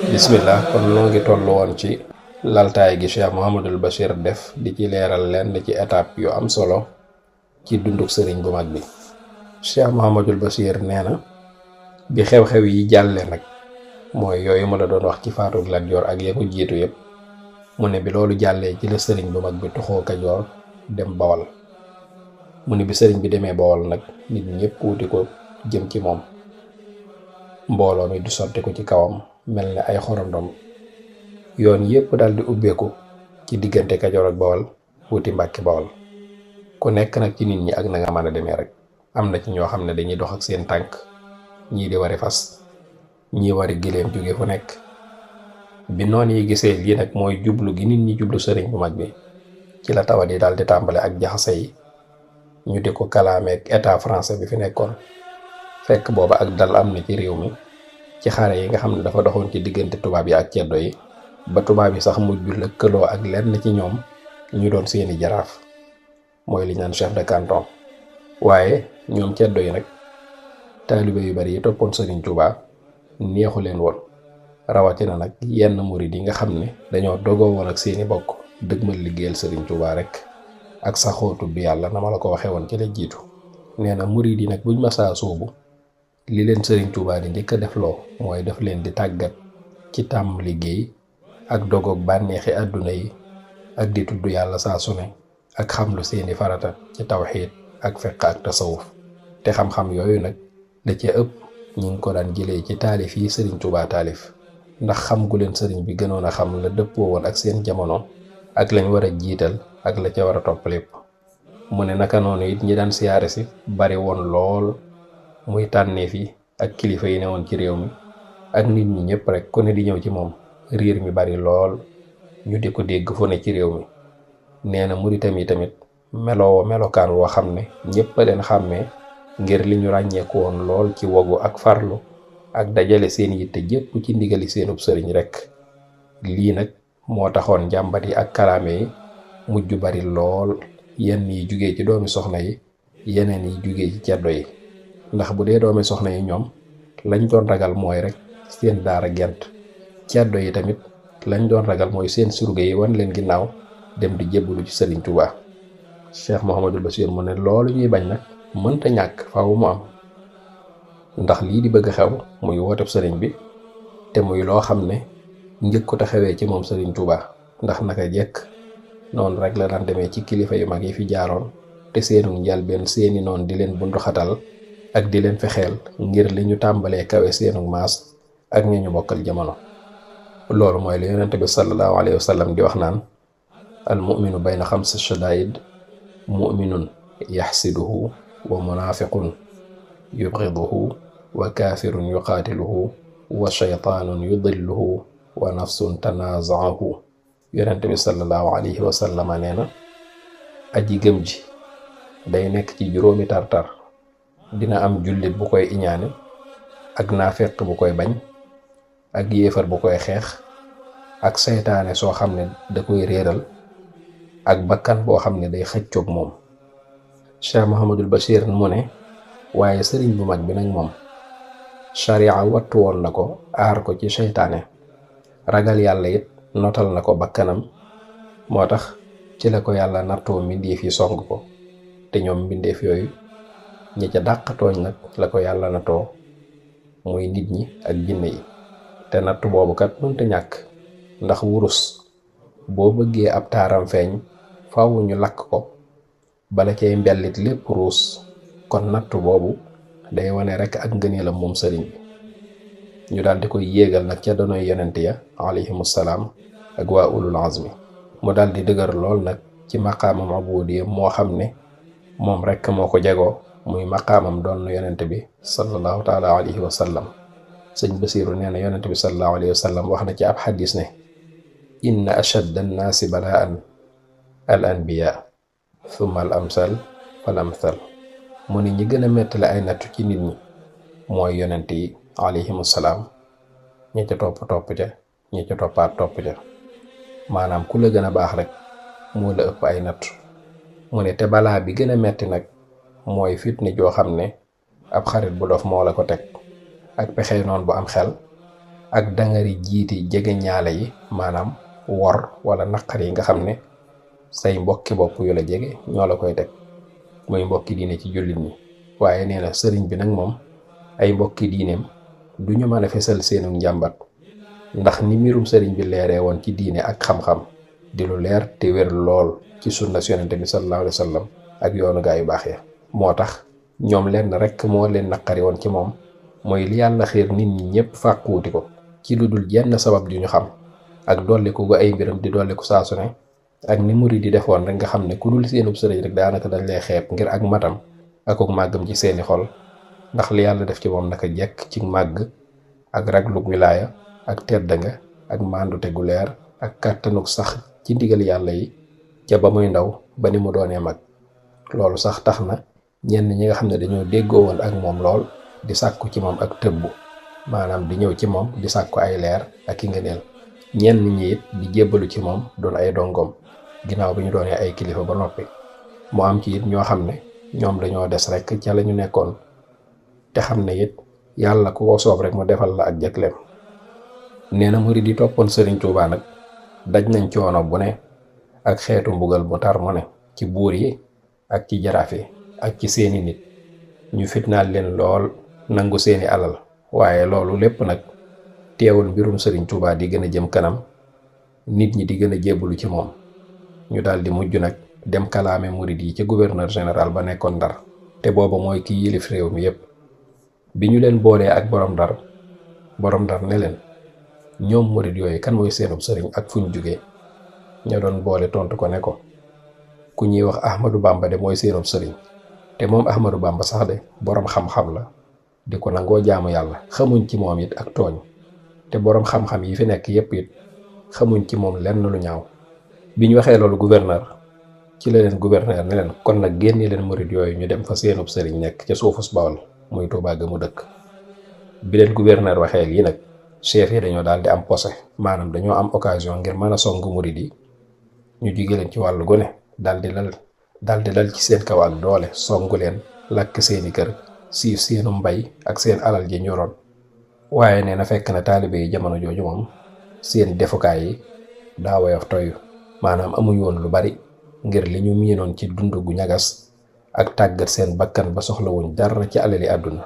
bismillah. kon noo ngi toll woon ci laltaay gi Cheikh Mouhamadul Bachir def di ci leeral lenn ci étape yu am solo ci dunduk sëriñ bu mag bi. Cheikh Mouhamadul Bachir nee na bi xew-xew yi jàlle nag mooy yooyu ma la doon wax ci faatu Lat Joor ak ya ko jiitu yépp, mu ne bi loolu jàllee ci la sëriñ bu mag bi tuxoo Kajoor dem Bawal. mu ne bi sëriñ bi demee Bawal nag nit ñëpp wuti ko jëm ci moom, mbooloo mi du sotti ko ci kawam mel ne ay xorondom. yoon yépp dal di ubbeeku ci diggante Kajoor ak Bawal wuti Mbàkke Bawal. ku nekk nag ci nit ñi ak na nga mën a demee rek. am na ci ñoo xam ne dañuy dox ak seen tànk, ñii di wari fas, ñii wari gileem jóge fu nekk. bi noon yi gisee lii nag mooy jublu gi nit ñi jublu sëriñ bu mag bi, ci la tawat yi daal di tàmbale ak jaxase yi, ñu di ko kalaameek état français bi fi nekkoon. fekk booba ak dal am na ci réew mi ci xare yi nga xam ne dafa doxoon ci diggante tubaab yi ak ceddo yi, ba tubaab yi sax mujj lëkkaloo ak lenn ci ñoom ñu doon seeni jaraaf, mooy li ñaan chef de canton. waaye ñoom ceddo yi nag taalibe yu bari yi toppoon Sëriñ Tuubaa neexu leen woon, rawatina nag yenn murid yi nga xam ne dañoo dogoo woon ak seeni bokk dëgmal liggéeyal Sëriñ Tuubaa rek ak saxoo tudd yàlla na ma la ko waxee woon ci la jiitu. nee na murid yi nag buñ masaa soobu, li leen Sëriñ Tuubaa di njëkk a def loo mooy def leen di tàggat ci tàmm liggéey ak dogoog bànneexi àdduna yi ak di tudd yàlla saa su ne ak xam lu seeni farata ci tawxiid ak fiq ak tasawuf. te xam-xam yooyu nag da ca ëpp ñi ngi ko daan jëlee ci taalif yi Sëriñ Tuubaa taalif, ndax xam gu leen sëriñ bi gënoon a xam la dëppoo woon ak seen jamono ak lañ war a jiital ak la ca war a topp lépp. mu ne naka noonu it ñi daan siyaare si bari woon lool, muy tànneef yi ak kilifa yi newoon ci réew mi ak nit ñi ñëpp rek ku ne di ñëw ci moom, riir mi bari lool, ñu di ko dégg fu ne ci réew mi. nee na muritam yi tamit meloo melokaan woo xam ne ñëpp a leen xàmmee ngir li ñu ràññeeku woon lool ci wogu ak farlu ak dajale seen yitte jépp ci ndigali seenub sëriñ rek. lii nag moo taxoon njàmbat yi ak kalaame yi mujj bari lool, yenn yi jugee ci doomi soxna yi, yeneen yi jugee ci ceddo yi. ndax bu dee doomi soxna yi ñoom lañ doon ragal mooy rek seen daara gent, ceddo yi tamit lañ doon ragal mooy seen surga yi wan leen ginnaaw dem di jébbalu ci Sëriñ Tuubaa. Cheikh Mouhamadul Bachir mu ne loolu ñuy bañ nag mënta ñàkk faaw mu am, ndax lii di bëgg xew muy wooteb sëriñ bi te muy loo xam ne njëkkut a xewee ci moom Sëriñ Tuubaa, ndax naka jekk noonu rek la daan demee ci kilifa yu mag yi fi jaaroon te seenu njalbeen seeni noon di leen bunduxatal ak di leen fexeel ngir li ñu tàmbalee kawe seenu maas ak ñi ñu bokkal jamono. loolu mooy li yonent bi sallallahu alayhi wa sallam di wax naan al muminu bayna xamsi shadaid, muminun yaxsiduhu wa munafiqun yubxiduhu wa kaafirun yuqaatiluhu wa shaytaanun yudilluhu wa nafsun tanazaahu. yonent bi sallallahu alayhi wa sallam nee na aji gëm ji day nekk ci juróomi tartar. dina am jullit bu koy iñaane, ak naafeq bu koy bañ, ak yéefar bu koy xeex, ak seytaane soo xam ne da koy réeral, ak bakkan boo xam ne day xëccoog moom. Cheikh Mouhamadul Bachir mu ne waaye sëriñ bu mag bi nag moom sharia wattu woon na ko, aar ko ci seytaane, ragal yàlla it notal na ko bakkanam. moo tax ci la ko yàlla nattoo mbindeef yi song ko, te ñoom mbindeef yooyu ñi ca dàqatooñ nag la ko yàlla nattoo muy nit ñi ak jinne yi. te natt boobu kat mënta ñàkk, ndax wurus boo bëggee ab taaram feeñ faaw ñu lakk ko bala cay mbellit lépp ruus. kon natt boobu day wane rek ak ngëneelam moom sëriñ bi. ñu daal di koy yéegal nag ca donoy yonent ya alayhimu salaam ak waa ulul azmi. mu daal di dëgër lool nag ci maqaamam ubudiya moo xam ne moom rek moo ko jagoo, muy maqaamam doon yonent bi sallallahu taala alayhi wa sallam. sëñ Basiiru nee na yonent bi sallallahu alayhi wa sallam wax na ci ab xadis ne inna ashadda annaasi balaan al anbiya thumma al amsal fal amsal. mu ne ñi gën a mettale ay nattu ci nit ñi mooy yonent yi alayhimu salaam, ñi ca topp ca ñi ca toppaat topp ca. maanaam ku la gën a baax rek moo la ëpp ay natt. mu ne te balaa bi gën a metti nag mooy fitni joo xam ne ab xarit bu dof moo la ko teg, ak pexey noon bu am xel, ak dangari jiiti jege ñaale yi, maanaam wor wala naqar yi nga xam ne say mbokki bopp yu la jege ñoo la koy teg, muy mbokki diine ci jullit ñi. waaye nee na sëriñ bi nag moom ay mbokki diineem du ñu mën a fesal seenu njàmbat, ndax ni mbirum sëriñ bi leeree woon ci diine ak xam-xam di lu leer te wér lool ci sunna yonent bi sallallahu alayhi wa sallam ak yoonu gaa yu baax ya. moo tax ñoom lenn rek moo leen naqari woon ci moom, mooy li yàlla xiir nit ñi ñëpp fàquuti ko ci lu dul jenn sabab ju ñu xam, ak dolliku gu ay mbiram di dolliku saa su ne, ak ni murid di defoon rek nga xam ne ku dul seenub sëriñ rek daanaka dañ lay xeeb ngir ak matam akuk màggam ci seeni xol, ndax li yàlla def ci moom naka jekk ci màgg ak raglug wilaaya ak tedd nga ak màndute gu leer ak kàttanuk sax ci ndigal yàlla yi ca ba muy ndaw ba ni mu doonee mag. loolu sax tax na ñenn ñi nga xam ne dañoo déggoo woon ak moom lool di sàkku ci moom ak tëbbu, maanaam di ñëw ci moom di sàkku ay leer ak i ngëneel. ñenn ñi it di jébbalu ci moom doon ay dongoom ginnaaw bi ñu doonee ay kilifa ba noppi. mu am ci it ñoo xam ne ñoom dañoo des rek ca la ñu nekkoon, te xam ne it yàlla ku ko soob rek mu defal la ak jagleem. nee na murid yi toppoon Sëriñ Tuubaa nag daj nañ coono bu ne ak xeetu mbugal bu tar mu ne ci buur yi ak ci jaraaf yi ak ci seeni nit. ñu fitnaal leen lool, nangu seeni alal, waaye loolu lépp nag teewul mbirum Sëriñ Tuubaa di gën a jëm kanam, nit ñi di gën a jébbalu ci moom. ñu daal di mujj nag dem kalaame murid yi ci gouverneur général ba nekkoon Ndar, te booba mooy ki yilif réew mi yépp. bi ñu leen boolee ak borom Ndar ne leen ñoom murid yooyu kan mooy seenub sëriñ ak fu ñu jógee. ña doon boole tontu ko ne ko ku ñuy wax Ahmadou Bamba de mooy seenub sëriñ, te moom Ahmadou Bamba sax de borom xam-xam la di ko nangoo jaamu yàlla, xamuñ ci moom it ak tooñ, te borom xam-xam yi fi nekk yépp it xamuñ ci moom lenn lu ñaaw. bi ñu waxee loolu gouverneur, ci la leen gouverneur ne leen kon nag génne leen murid yooyu ñu dem fa seenub sëriñ nekk ca suufus Bawol muy Tuubaa ga mu dëkk. bi leen gouverneur waxee lii nag, chef yi dañoo daal di am posé, maanaam dañoo am occasion ngir mën a song murid yi. ñu jige leen ci wàllu gone daal di dal ci seen kaw ak doole, songu leen, lakk seeni kër, siif seenu mbay ak seen alal ji ñoroon. waaye nee na fekk na taalibe yi jamono jooju moom seen defukaay yi daa woyof toyu, maanaam amuñ woon lu bari ngir li ñu miinoon ci dund gu ñagas ak tàggat seen bakkan ba soxlawuñ dara ci alali àdduna.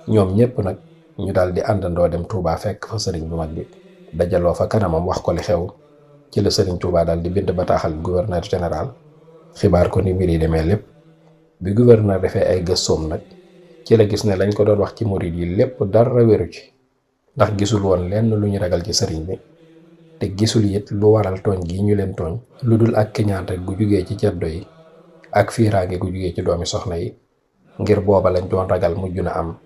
ñoom ñépp nag ñu daal di àndandoo dem Touba fekk fa sëriñ bu mag bi, dajaloo fa kanamam wax ko li xew. ci la sëriñ Touba daal di bind bataaxal gouverneur général xibaar ko ni mbir yi demee lépp. bi gouverneur defee ay gëstoom nag ci la gis ne lañ ko doon wax ci murid yi lépp dara wéru ci, ndax gisul woon lenn lu ñu ragal ci sëriñ bi, te gisul it lu waral tooñ gi ñu leen tooñ lu dul ak kiñaan rek gu jugee ci ceddo yi ak fiiraange gu jugee ci doomi soxna yi, ngir booba lañ doon ragal mujj na am,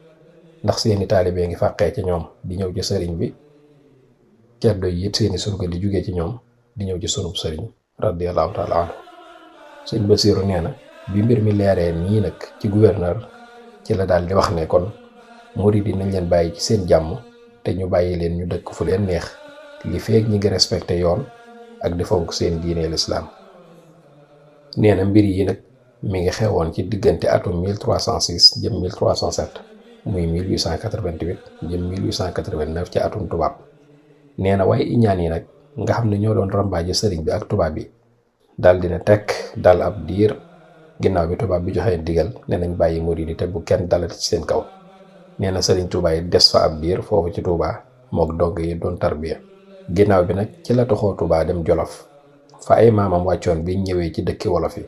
ndax seeni taalibee ngi fàqee ci ñoom di ñëw ci sëriñ bi, ceddo yi it seeni surga di jugee ci ñoom di ñëw ci sunub sëriñ radiyallahu taala anhu. sëñ Basiiru nee na bi mbir mi leeree nii nag ci gouverneur, ci la daal di wax ne kon murid yi nañ leen bàyyi ci seen jàmm te ñu bàyyi leen ñu dëkk fu leen neex, li feeg ñi ngi respecté yoon ak di fonk seen diine lislaam. nee na mbir yi nag mi ngi xewoon ci diggante atum 1306 jëm 1307 muy 1888 jëm 1889 ci atum tubaab. nee na waaye iñaan yi nag nga xam ne ñoo doon rambaaje sëriñ bi ak tubaab bi daal dina tekk dal ab diir ginnaaw bi tubaab bi joxee digal ne nañ bàyyi murid yi te bu kenn dalati ci seen kaw. nee na sëriñ Tuubaa yi des fa ab diir foofu ci Tuubaa mook dogg yi doon tarbiya. ginnaaw bi nag ci la toxoo Tuubaa dem Jolof fa ay maamam wàccoon bi ñëwee ci dëkki wolof yi,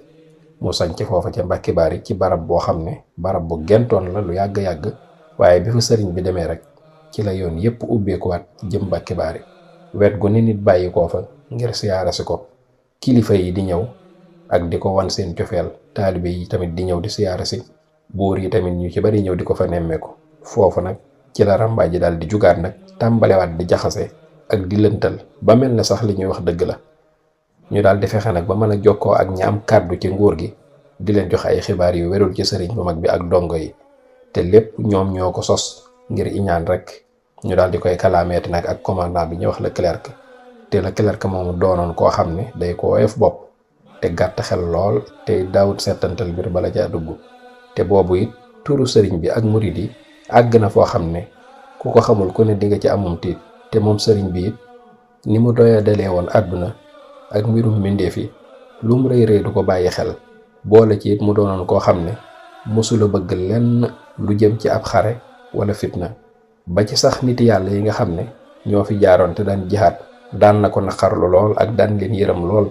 mu sañc foofa ca Mbàkke Baari ci barab boo xam ne barab bu gentoon la lu yàgg-yàgg, waaye bi fa sëriñ bi demee rek ci la yoon yépp ubbeekuwaat jëm Mbàkke Baari. wet gu ne nit bàyyi koo fa ngir siyaara si ko, kilifa yi di ñëw ak di ko wan seen cofeel, taalibe yi tamit di ñëw di siyaara si, buur yi tamit ñu ci bari ñëw di ko fa nemmeeku. foofu nag ci la ràmbaaj ji daal di jugaat nag tàmbalewaat di jaxase ak di lëntal ba mel ne sax li ñuy wax dëgg la. ñu daal di fexe nag ba mën a jokkoo ak ñi am kàddu ci nguur gi di leen jox ay xibaar yu wérul ci sëriñ bu mag bi ak dongo yi, te lépp ñoom ñoo ko sos ngir iñaan rek. ñu daal di koy kalaameeti nag ak commandant bi ñu wax Leclerc, te Leclerc moomu doonoon koo xam ne day ko woyof bopp te gàtt xel lool te daawut settantal mbir bala ca dugg. te boobu it turu sëriñ bi ak murid yi àgg na foo xam ne ku ko xamul ku ne di nga ci amum tiit. te moom sëriñ bi it ni mu doya dalee woon àdduna ak mbirum mbindeef yi lu mu rëy rëy du ko bàyyi xel. boole ci it mu doonoon koo xam ne mosula bëgg lenn lu jëm ci ab xare wala fitna, ba ci sax nit yàlla yi nga xam ne ñoo fi jaaroon te daan jihaat daan na ko naqarlu lool ak daan leen yërëm lool,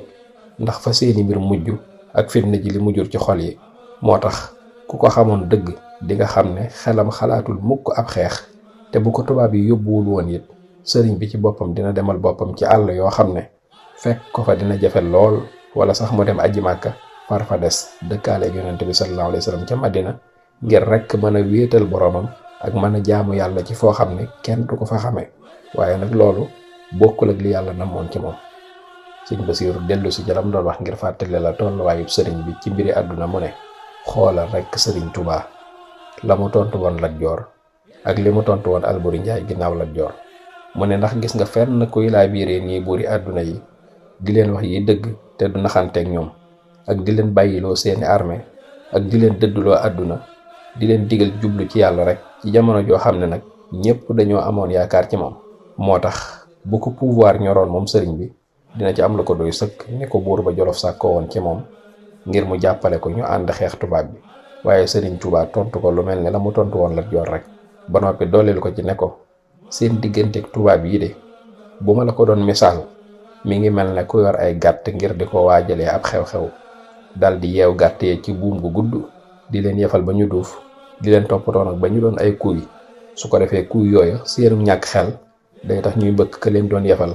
ndax fa seeni mbir mujj ak fitna ji li mu jur ci xol yi. moo tax ku ko xamoon dëgg di nga xam ne xelam xalaatul mukk ab xeex. te bu ko tubaab yi yóbbuwul woon it sëriñ bi ci boppam dina demal boppam ci àll yoo xam ne fekk ko fa dina jafe lool, wala sax mu dem aji Màkka far fa des dëkkaale ak yonent bi sallallahu alayhi wa sallam ca Madina ngir rek mën a wéetal boromam ak mën a jaamu yàlla ci foo xam ne kenn du ko fa xamee. waaye nag loolu bokkul ak li yàlla namoon ci moom. Sëñ Basiiru dellu si jalam doon wax ngir fàttale la tolluwaayub sëriñ bi ci mbiri àdduna mu ne xoolal rek sëriñ Tuubaa la mu tontu woon Lat Joor ak li mu tontu woon Alburi Njaay ginnaaw Lat Joor. mu ne ndax gis nga fenn kuy laa biiree nii buuri àdduna yi di leen wax yi dëgg te du naxanteeg ñoom, ak di leen bàyyiloo seeni armée ak di leen dëdduloo àdduna, di leen digal jublu ci yàlla rek ci jamono joo xam ne nag ñépp dañoo amoon yaakaar ci moom. moo tax bu ko pouvoir ñoroon moom sëriñ bi dina ci am la ko doy sëkk ni ko buur ba Jolof sàkkoo woon ci moom ngir mu jàppale ko ñu ànd xeex tubaab bi. waaye sëriñ Tuubaa tontu ko lu mel ne la mu tontu woon Lat Joor rek, ba noppi dooleel ko ci ne ko seen digganteeg tubaab yi de bu ma la ko doon misaal mi ngi mel ne ku yor ay gàtt ngir di ko waajalee ab xew-xew, dal di yeew gàtt yee ci buum gu gudd di leen yefal ba ñu duuf, di leen toppatoo nag ba ñu doon ay kuuy. su ko defee kuuy yooya seenu ñàkk xel day tax ñuy bëgg ka leen doon yefal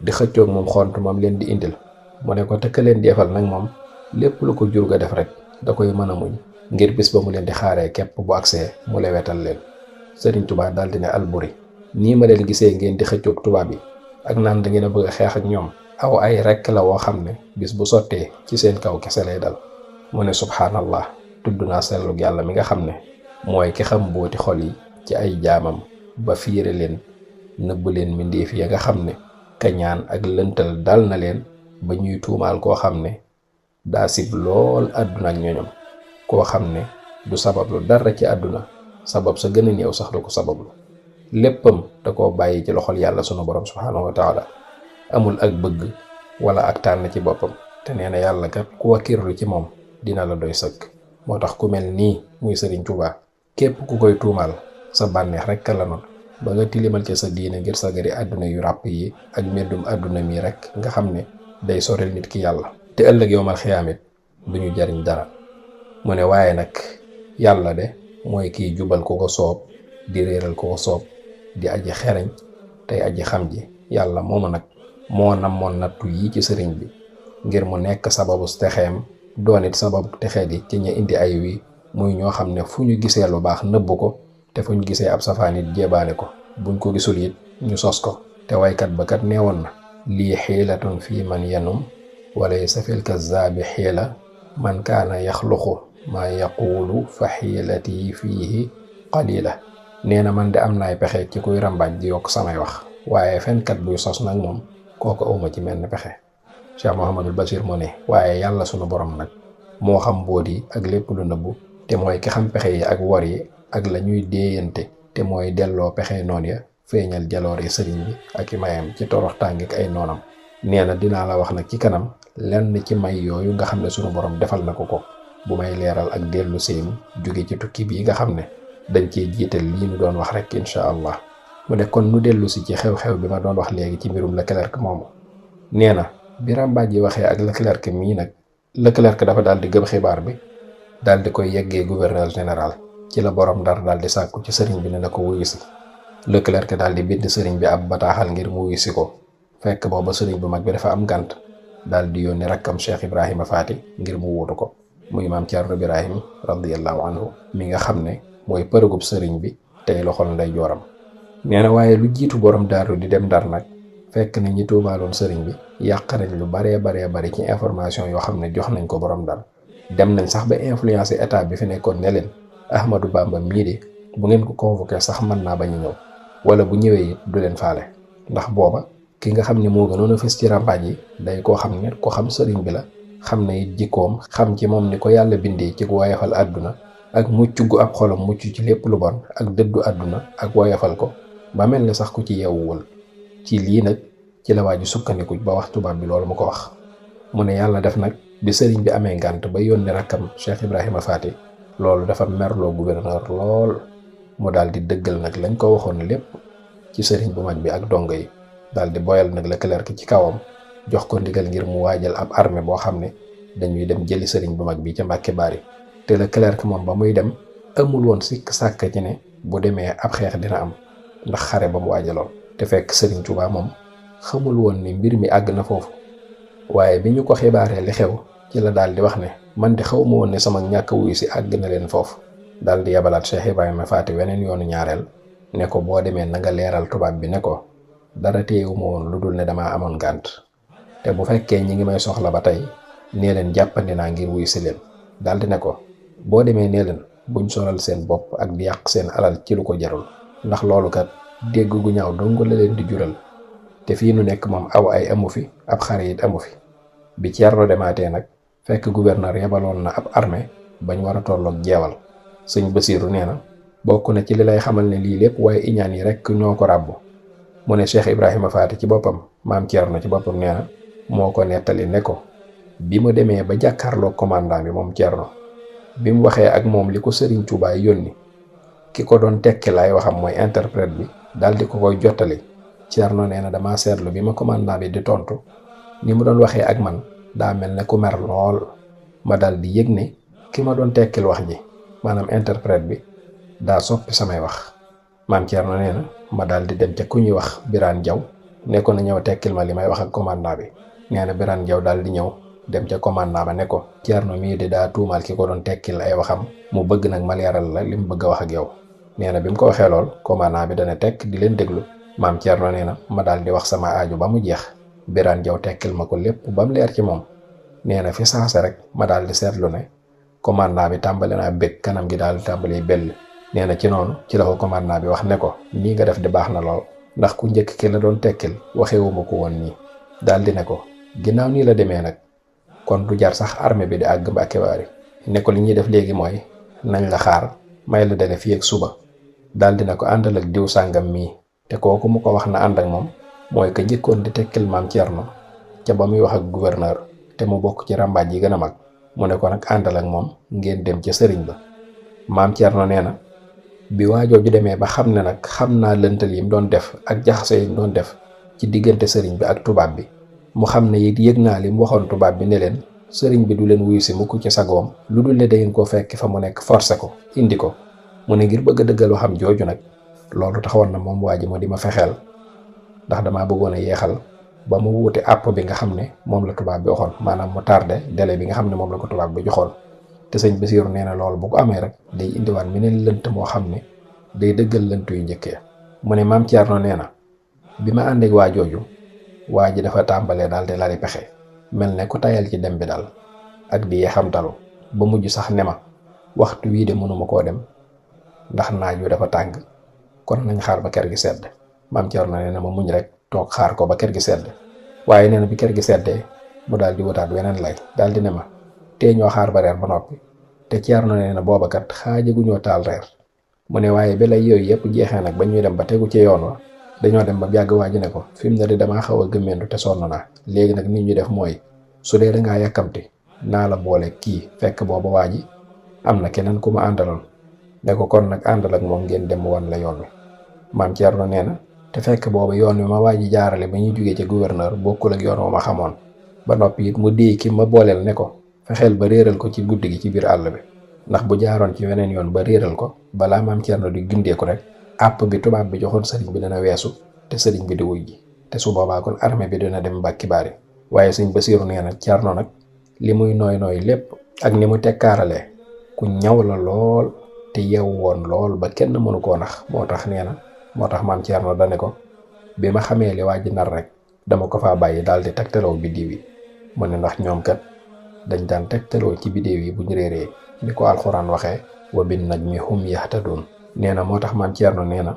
di xëccoog moom xont moom leen di indil. mu ne ko te ka leen di yefal nag moom lépp lu ko jur ga def rek da koy mën a muñ ngir bis ba mu leen di xaaree képp bu agsee mu lewetal leen. Sëriñ Tuubaa daal di ne Alburi, nii ma leen gisee ngeen di xëccoog tubaab yi ak naan da ngeen a bëgg a xeex ak ñoom, aw ay rekk la woo xam ne bis bu sottee ci seen kaw kese lay dal. mu ne subhaanallah, tudd naa sellug yàlla mi nga xam ne mooy ki xam mbooti xol yi ci ay jaamam ba fiire leen nëbb leen mbindéef ya nga xam ne kañaan ak lëntal dal na leen ba ñuy tuumaal koo xam ne daa sib lool àdduna ak ñoñom, koo xam ne du sabablu dara ci àdduna, sabab sa gën a néew sax du ko sabablu. léppam da koo bàyyi ci loxol yàlla sunu borom subhaanahu wa taala, amul ak bëgg wala ak tànn ci boppam. te nee na yàlla kat ku wakkirlu ci moom dina la doy sëkk. moo tax ku mel nii muy Sëriñ Tuubaa képp ku koy tuumaal sa bànneex rek la noon ba nga tilimal ci sa diine ngir sa gari àdduna yu ràpp yi ak meddum àdduna mi rek nga xam ne day sorel nit ki yàlla te ëllëg yowmal xiyaamit du ñu jariñ dara. mu ne waaye nag yàlla de mooy kiy jubal ku ko soob di réeral ku ko soob, di aji xereñ tey aji xam ji. yàlla moomu nag moo namoon nattu yi ci sëriñ bi ngir mu nekk sababu texeem doon it sababu texee di ci ña indi ay wi, muy ñoo xam ne fu ñu gisee lu baax nëbb ko, te fu ñu gisee ab safaan it jébaane ko, buñ ko gisul it ñu sos ko. te waykat ba kat neewoon na lii xiilatun fii man yanum walaysa fil kazzaabi xiila man kaana yaxluqu maa yaquulu fa xiilati fiihi qalila. nee na man de am naay pexe ci kuy rambaaj di yokk samay wax, waaye fenkat buy sos nag moom kooku awma ci menn pexe. Cheikh Mouhamadul Bachir mu ne waaye yàlla sunu borom nag moo xam mbóot yi ak lépp lu nëbbu, te mooy ki xam pexe yi ak wor yi ak la ñuy déeyante, te mooy delloo pexe noon ya feeñal jaloor yi sëriñ bi ak i mayam ci torox tàngik ay noonam. nee na dinaa la wax nag ci kanam lenn ci may yooyu nga xam ne sunu borom defal na ko bu may leeral ak dellu seem jóge ci tukki bii nga xam ne dañ cee jiital lii nu doon wax rek incha allah. mu ne kon nu dellu si ci xew-xew bi ma doon wax léegi ci mbirum Leclerc moomu. nee na bi rambaaj yi waxee ak Leclerc mii nag, Leclerc dafa daal di gëm xibaar bi daal di koy yeggee gouverneur général. ci la borom Ndar daal di sàkku ci sëriñ bi ne na ko wuyu si. Leclerc daal di bind sëriñ bi ab bataaxal ngir mu wuyu si ko, fekk booba sëriñ bu mag bi dafa am gànt, daal di yónni rakkam Cheikh Ibrahima Faati ngir mu wuutu ko, muy maam Thierno Birahim radiyallahu anhu mi nga xam ne mooy përëgub sëriñ bi tey loxol nday jooram. nee na waaye lu jiitu borom daaru di dem Ndar nag fekk na ñi tuumaaloon sëriñ bi yàq nañ lu baree bari ci information yoo xam ne jox nañ ko borom Ndar. dem nañ sax ba influencer état bi fi nekkoon ne leen Ahmadou Bamba mii de bu ngeen ko convoqué sax mën naa bañ a ñëw wala bu ñëwee it du leen faale ndax booba ki nga xam ne moo gënoon a fës ci ràmbaaj yi day koo xam ne ko xam sëriñ bi la xam ne it jikkoom xam ci moom ni ko yàlla bindee ci woyofal àdduna ak mucc gu ab xolam mucc ci lépp lu bon ak dëddu àdduna ak woyofal ko ba mel ne sax ku ci yeewuwul ci lii nag ci la waa ji sukkandiku ba wax tubaab bi loolu mu ko wax. mu ne yàlla def nag bi sëriñ bi amee ngànt ba yónni rakkam Cheikh Ibrahima Faty loolu dafa merloo gouverneur lool mu daal di dëggal nag lañ ko waxoon lépp ci sëriñ bu mag bi ak dongo yi daal di boyal nag Leclerc ci kawam jox ko ndigal ngir mu waajal ab armée boo xam ne dañuy dem jëli sëriñ bu mag bi ca Mbàkke Bari te Leclerc moom ba muy dem amul woon sikk sàkk ci ne bu demee ab xeex dina am ndax xare ba mu waajaloon te fekk sëriñ Tuubaa moom xamul woon ni mbir mi àgg na foofu waaye bi ñu ko xibaaree li xew ci la daal di wax ne man de xawma woon ne sama ñàkk wuyu si àgg na leen foofu daal di yabalaat Cheikh Ibrahima Faty weneen yoonu ñaareel ne ko boo demee na nga leeral tubaab bi ne ko dara téyewuma woon lu dul ne damaa amoon gànt te bu fekkee ñi ngi may soxla ba tey nee leen jàppandi naa ngir wuyu si leen daal di ne ko boo demee nee leen buñ solal seen bopp ak di yàq seen alal ci lu ko jarul ndax loolu kat dégg gu ñaaw dong la leen di jural te fii nu nekk moom aw ay amu fi ab xare it amu fi bi Ceerno demaatee nag fekk gouverneur yebaloon na ab armée bañ war a tolloog jeewal sëñ Basiiru nee na bokk na ci li lay xamal ne lii lépp waaye iñaan yi rek ñoo ko ràbbu mu ne Cheikh Ibrahima Faty ci boppam maam Ceerno ci boppam nee na moo ko nettali ne ko bi mu demee ba jàkkaarloog commandant bi moom Ceerno bi mu waxee ak moom li ko Sëriñ Tuubaa yónni ki ko doon tekki laay waxam mooy interprète bi daal di ko koy jottali Ceerno nee na damaa seetlu bi ma commandant bi di tontu ni mu doon waxee ak man daa mel ne ku mer lool ma dal di yëg ne ki ma doon tekkil wax ji maanaam interprète bi daa soppi samay wax maam Ceerno nee na ma dal di dem ca ku ñuy wax Birane Jaw ne ko na ñëw tekkil ma li may wax ak commandant bi nee na Birane Jaw daal di ñëw dem ca commandant ba ne ko Ceerno mii di daa tuumaal ki ko doon tekkil ay waxam mu bëgg nag ma leeral la li mu bëgg a wax ak yow nee na bi mu ko waxee lool commandant bi dana tekk di leen déglu maam Ceerno nee na ma daal di wax sama aaju ba mu jeex Birane Jaw tekkil ma ko lépp ba mu leer ci moom nee na fi saase rek ma daal di seetlu ne commandant bi tàmbali naa bég kanam gi daal di tàmbali bell nee na ci noonu ci la ko commandant bi wax ne ko nii nga def di baax na lool ndax ku njëkk ki la doon tekkil waxewuma ko woon nii daal di ne ko ginnaaw nii la demee nag kon du jar sax armée bi di àgg Mbàkke Bari ne ko li ñuy def léegi mooy nañ la xaar may la dele fii ak suba daal di ne ko àndal ak diw sàngam mii te kooku mu ko wax na ànd ak moom mooy que njëkkoon di tekkil maam Ceerno ca ba muy wax ak gouverneur te mu bokk ci ràmbaaj yi gën a mag mu ne ko nag àndal ak moom ngeen dem ca sëriñ ba maam Ceerno nee na bi waajoo ju demee ba xam ne nag xam naa lëntal yi mu doon def ak jaxase yi mu doon def ci diggante sëriñ bi ak tubaab bi mu xam ne it yëg naa li mu waxoon tubaab bi ne leen sëriñ bi du leen wuyu si mukk ci sagoom lu dul ne dangeen koo fekk fa mu nekk forcé ko indi ko mu ne ngir bëgg a dëggal waxam jooju nag loolu taxawoon na moom waa ji mu di ma fexeel ndax damaa bëggoon a yeexal ba mu wuute àpp bi nga xam ne moom la tubaab bi waxoon maanaam mu tardé délai bi nga xam ne moom la ko tubaab bi joxoon te sëñ Basiiru nee na loolu bu ko amee rek day indiwaat meneen lënt moo xam ne day dëggal lënt yu njëkkee mu ne maam Ceerno nee na bi ma àndeek waa jooju waa ji dafa tàmbalee daal di lali pexe mel ne ku tayal ci dem bi daal ak di yeexamtalu ba mujj sax ne ma waxtu wii de mënuma koo dem ndax naaj wi dafa tàng kon nañ xaar ba kër gi sedd maam Ceerno nee na ma muñ rek toog xaar ko ba kër gi sedd waaye nee na bi kër gi seddee mu daal di wutaat weneen lay daal di ne ma tee ñoo xaar ba reer ba noppi te Ceerno nee na booba kat xaajaguñoo taal reer mu ne waaye ba lay yooyu yëpp jeexee nag ba ñuy dem ba tegu ci yoon wa dañoo dem ba yàgg waa ji ne ko fi mu ne de damaa xaw a gëmmentu te sonn naa léegi nag nit ñu def mooy su dee dangaa yàkkamti naa la boole kii fekk booba waa ji am na keneen ku ma àndaloon ne ko kon nag àndal ak moom ngeen dem wan la yoon wi maam Ceerno nee na te fekk booba yoon wi ma waa ji jaarale ba ñuy jógee ci gouverneur bokkul ak yoon wa ma xamoon ba noppi it mu déy ki ma booleel ne ko fexeel ba réeral ko ci guddi gi ci biir àll bi ndax bu jaaroon ci weneen yoon ba réeral ko balaa maam Ceerno di gindeeku rek àpp bi tubaab bi joxoon sëriñ bi dina weesu te sëriñ bi di wuy ji te su boobaa kon armée bi dina dem Mbàkke Bari waaye sëñ Basiiru nee na Ceerno nag li muy nooy lépp ak ni mu tekkaaralee ku ñaw la lool te yeewu woon lool ba kenn mënu koo nax moo tax nee na moo tax maam Ceerno dane ko bi ma xamee li waa ji nar rek dama ko faa bàyyi daal di tegtaloo biddiw yi mu ne ndax ñoom kat dañ daan tegtaloo ci biddiw yi bu ñu réeree ni ko alxuraan waxee wa bin najmi hum yahtadun. nee na moo tax maam Thierno nee na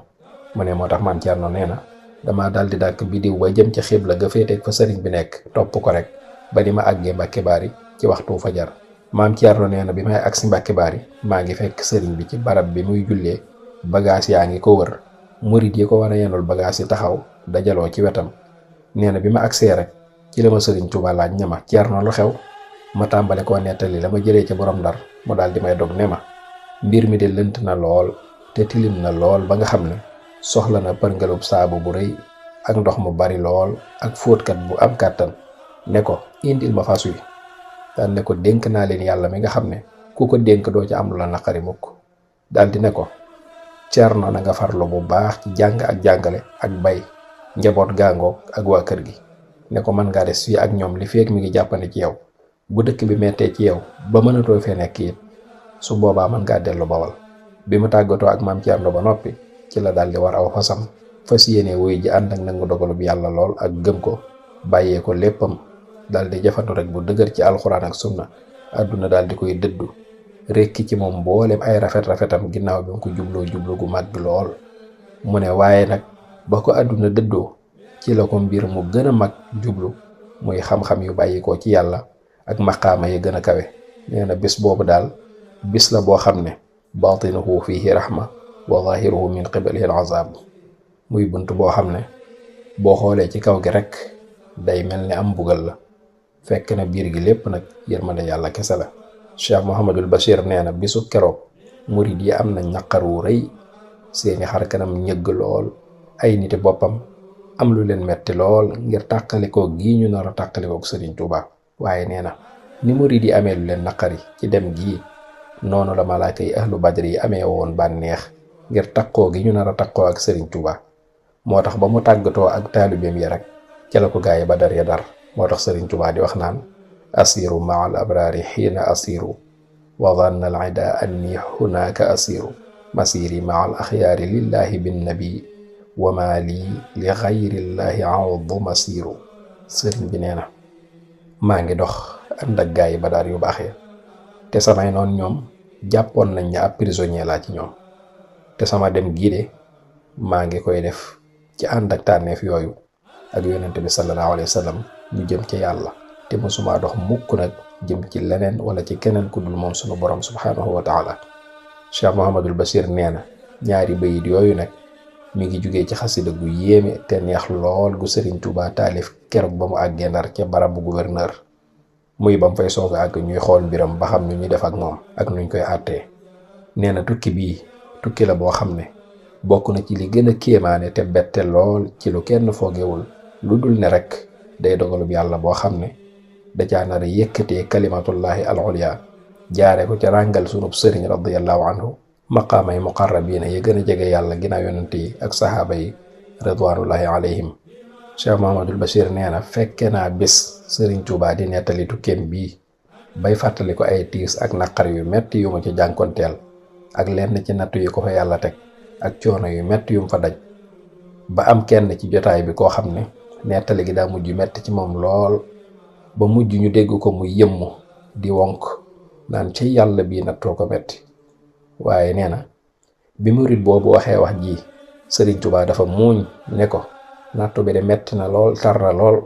mu ne moo tax maam Thierno nee na damaa daal di dàkk bidiw ba jëm ca xibla ga féeteeg fa sëriñ bi nekk topp ko rek ba ni ma àggee Mbàkke Baari ci waxtu fajar. maam Thierno nee na bi may agsi Mbàkke Baari maa ngi fekk sëriñ bi ci barab bi muy jullee bagaas yaa ngi ko wër murit yi ko war a yenul bagaas yi taxaw dajaloo ci wetam. nee na bi ma agsee rek ci la ma sëriñ Tuuba laaj ne ma Thierno lu xew. ma tàmbale koo nettali la ma jëlee ca borom Ndar mu daal di may dog ne ma mbir mi de lënt na lool te tilim na lool ba nga xam ne soxla na përngalub saabu bu rëy ak ndox mu bari lool ak fóotkat bu am kàttan. ne ko indil ma fas wi daal ne ko dénk naa leen yàlla mi nga xam ne ku ko dénk doo ci am lu la naqari mukk. daal di ne ko Thierno na nga farlu bu baax ci jàng ak jàngale ak bay njaboot gaangoog ak waa kër gi. ne ko mën ngaa des fii ak ñoom li feek mi ngi jàppandi ci yow. bu dëkk bi mettee ci yow ba mënatoo fee nekk it su boobaa mën ngaa dellu Bawal. bi mu tàggatoo ak maam Thierno ba noppi ci la daal di war aw fasam fas yéene wuy ji ànd ak nangu dogalub yàlla lool ak gëm ko bàyyee ko léppam daal di jafandu rek bu dëgër ci alxuraan ak sunna. àdduna daal di koy dëddu rekki ci moom mboolem ay rafetam ginnaaw bi mu ko jublu gu mag lool. mu ne waaye nag ba ko àdduna dëddoo ci la ko mbir mu gën a mag jublu muy xam-xam yu bàyyi ko ci yàlla ak maqaama yi gën a kawe. nee na bis boobu daal bis la boo xam ne baatinuhu fihi rahma wa zahiruhu min qibalihi al-azab. muy bunt boo xam ne boo xoolee ci kaw gi rek day mel ni am mbugal la fekk na biir gi lépp nag yërmande yàlla kese la. Cheikh Mouhamadul Bachir nee na bisu keroog murid yi am na ñaqar wu rëy seeni xar kanam ñëgg lool ay niti boppam am lu leen metti lool ngir tàqalikoo gii ñu nar a tàqalikook Sëriñ Tuuba. waaye nee na ni murid yi amee lu leen naqari ci dem gii noonu la malaaka yi ahlu badri yi amee woon bànneex ngir takkoo gi ñu nar a takkoo ak Sëriñ Tuuba. moo tax ba mu tàggatoo ak taalibeem yi rek ca la ko gaayi Badar ya dar. moo tax Sëriñ Tuuba di wax naan asiru maa al abraari xiina asiru wa danna al ida anni hunaaka asiru masiri maa al axyaari lillahi binnabi wa maa lii li xayrillaahi awdu masiru. sëriñ bi nee na maa ngi dox ànd ak gaayi Badar yu baax ya te samay noon ñoom jàppoon nañ ne ab prisonnier laa ci ñoom te sama dem gii de maa ngi koy def ci ànd ak tànneef yooyu ak yonente bi sallallahu alayhi wa sallam ñu jëm ci yàlla te mosuma dox mukk nag jëm ci leneen wala ci keneen ku dul moom sunu borom subhanahu wa taala. Cheikh Mouhamadul Bachir nee na ñaari bayit yooyu nag mi ngi jugee ci xasida gu yéeme te neex lool gu Sëriñ Tuuba taalif keroog ba mu àggee Ndar ca barabu gouverneur muy ba mu fay soog a àgg ñuy xool mbiram ba xam nu ñuy def ak moom ak nuñ koy àttee. nee na tukki bii tukki la boo xam ne bokk na ci li gën a kéemaane te bette lool ci lu kenn foogewul lu dul ne rek day dogalub yàlla boo xam ne da caa nar a yëkkatee kalimatullahi al ulya jaare ko ca ràngal sunub sëriñ radiyallahu anhu maqaamay muqarrabiina yi gën a jege yàlla ginnaaw yonent yi ak saxaaba yi ridwanullahi alayhim. Cheikh Mouhamadul Bachir nee na fekke naa bis Sëriñ Tuuba di nettali tukkeem bii bay fàttali ko ay tiis ak naqar yu metti yu mu ci jànkonteel ak lenn ci nattu yi ko fa yàlla teg ak coono yu metti yu mu fa daj ba am kenn ci jotaay bi koo xam ne nettali gi daa mujj metti ci moom lool ba mujj ñu dégg ko mu yëmmu di wonk naan ci yàlla bii nattoo ko metti. waaye nee na bi murid boobu waxee wax ji Sëriñ Tuuba dafa muuñ ne ko nattu bi de metti na lool tar na lool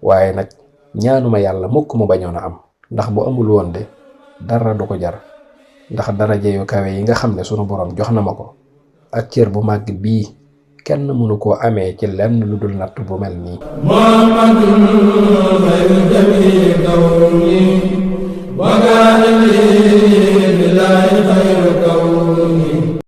waaye nag ñaanuma yàlla mukk mu bañoon a am ndax bu amul woon de dara du ko jar ndax daraja yu kawe yi nga xam ne sunu borom jox na ma ko ak cër bu màgg bii kenn mënu koo amee ci lenn lu dul natt bu mel nii.